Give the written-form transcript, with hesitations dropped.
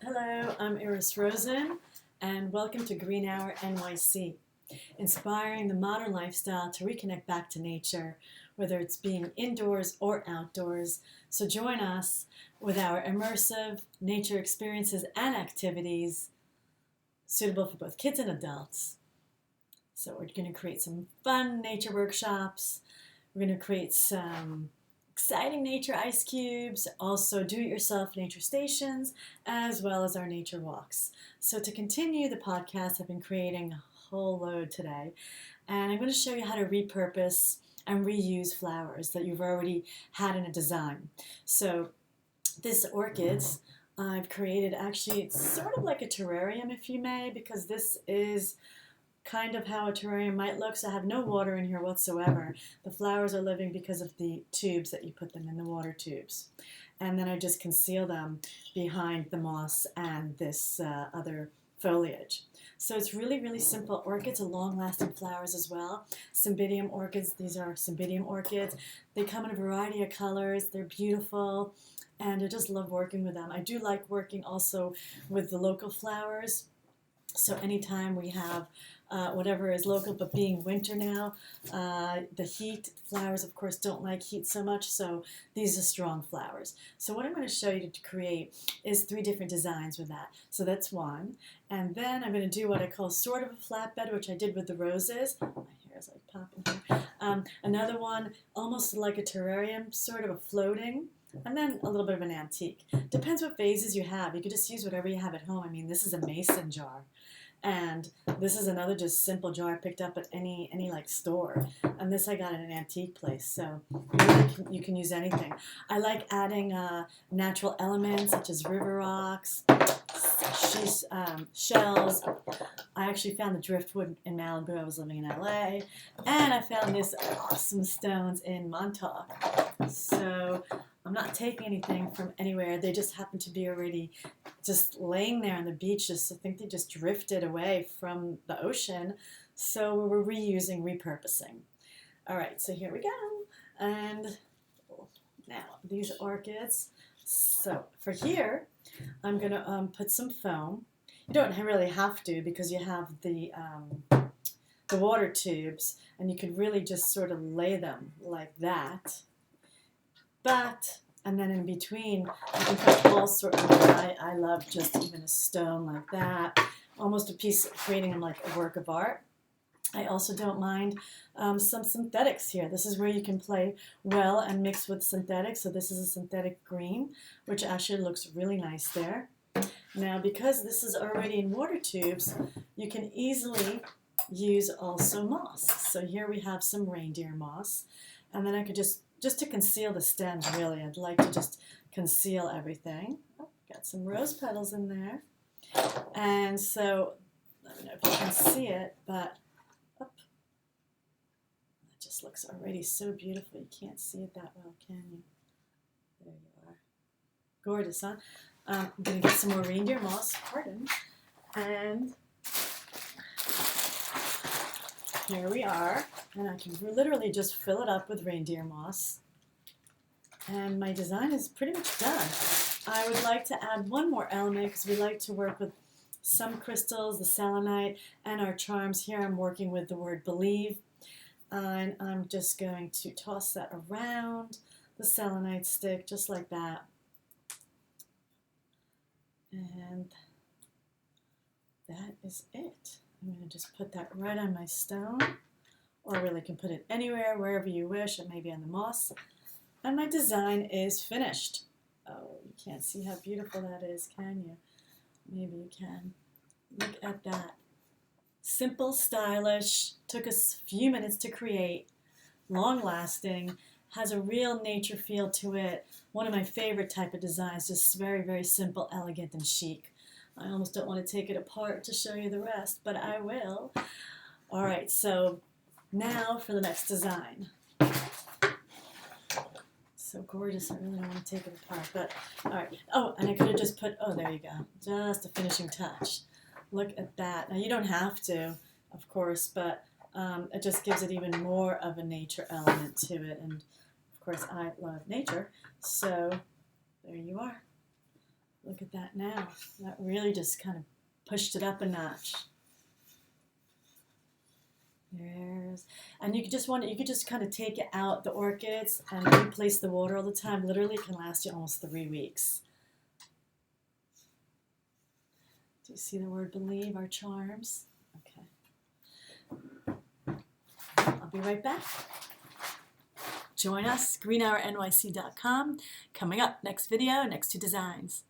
Hello, I'm Iris Rosin, and welcome to Green Hour NYC, inspiring the modern lifestyle to reconnect back to nature, whether it's being indoors or outdoors. So join us with our immersive nature experiences and activities suitable for both kids and adults. So we're going to create some fun nature workshops. We're going to create some exciting nature ice cubes, also do-it-yourself nature stations, as well as our nature walks. So to continue the podcast, I've been creating a whole load today, and I'm going to show you how to repurpose and reuse flowers that you've already had in a design. So this orchids I've created, actually it's sort of like a terrarium, if you may, because this is kind of how a terrarium might look. So I have no water in here whatsoever. The flowers are living because of the tubes that you put them in, the water tubes. And then I just conceal them behind the moss and this other foliage. So it's really, really simple. Orchids are long-lasting flowers as well. Cymbidium orchids, these are cymbidium orchids. They come in a variety of colors. They're beautiful, and I just love working with them. I do like working also with the local flowers. So anytime we have whatever is local, but being winter now, the heat, flowers of course don't like heat so much, so these are strong flowers. So what I'm going to show you to create is 3 different designs with that. So that's one. And then I'm going to do what I call sort of a flatbed, which I did with the roses. My hair is like popping here. Another one, almost like a terrarium, sort of a floating. And then a little bit of an antique. Depends what vases you have. You could just use whatever you have at home. I mean, this is a mason jar. And this is another just simple jar I picked up at any like store. And this I got at an antique place. So you can use anything. I like adding natural elements such as river rocks, shells. I actually found the driftwood in Malibu. I was living in LA. And I found this awesome stones in Montauk. So I'm not taking anything from anywhere. They just happen to be already just laying there on the beach. Just, I think they just drifted away from the ocean. So we're reusing, repurposing. All right, so here we go. And now these orchids. So for here, I'm going to put some foam. You don't really have to because you have the water tubes, and you could really just sort of lay them like that. And then in between, you can put all sorts of, I love just even a stone like that, almost a piece, creating them like a work of art. I also don't mind some synthetics here. This is where you can play well and mix with synthetics. So this is a synthetic green, which actually looks really nice there. Now, because this is already in water tubes, you can easily use also moss. So here we have some reindeer moss, and then I could just to conceal the stems, really. I'd like to just conceal everything. Oh, got some rose petals in there. And so, I don't know if you can see it, but it just looks already so beautiful. You can't see it that well, can you? There you are. Gorgeous, huh? I'm going to get some more reindeer moss, pardon. And here we are, and I can literally just fill it up with reindeer moss. And my design is pretty much done. I would like to add one more element because we like to work with some crystals, the selenite, and our charms. Here I'm working with the word believe. And I'm just going to toss that around the selenite stick, just like that. And that is it. I'm going to just put that right on my stone, or really can put it anywhere, wherever you wish, and maybe on the moss. And my design is finished. Oh, you can't see how beautiful that is, can you? Maybe you can. Look at that. Simple, stylish, took us a few minutes to create, long-lasting, has a real nature feel to it. One of my favorite type of designs, just very, very simple, elegant, and chic. I almost don't want to take it apart to show you the rest, but I will. All right, so now for the next design. So gorgeous, I really don't want to take it apart, but all right. Oh, and I could have just put, oh, there you go, just a finishing touch. Look at that. Now, you don't have to, of course, but it just gives it even more of a nature element to it. And, of course, I love nature, so there you are. Look at that now. That really just kind of pushed it up a notch. And you could just kind of take it out the orchids and replace the water all the time. Literally, it can last you almost 3 weeks. Do you see the word believe, our charms? Okay. I'll be right back. Join us, greenhournyc.com. Coming up, next video, next 2 designs.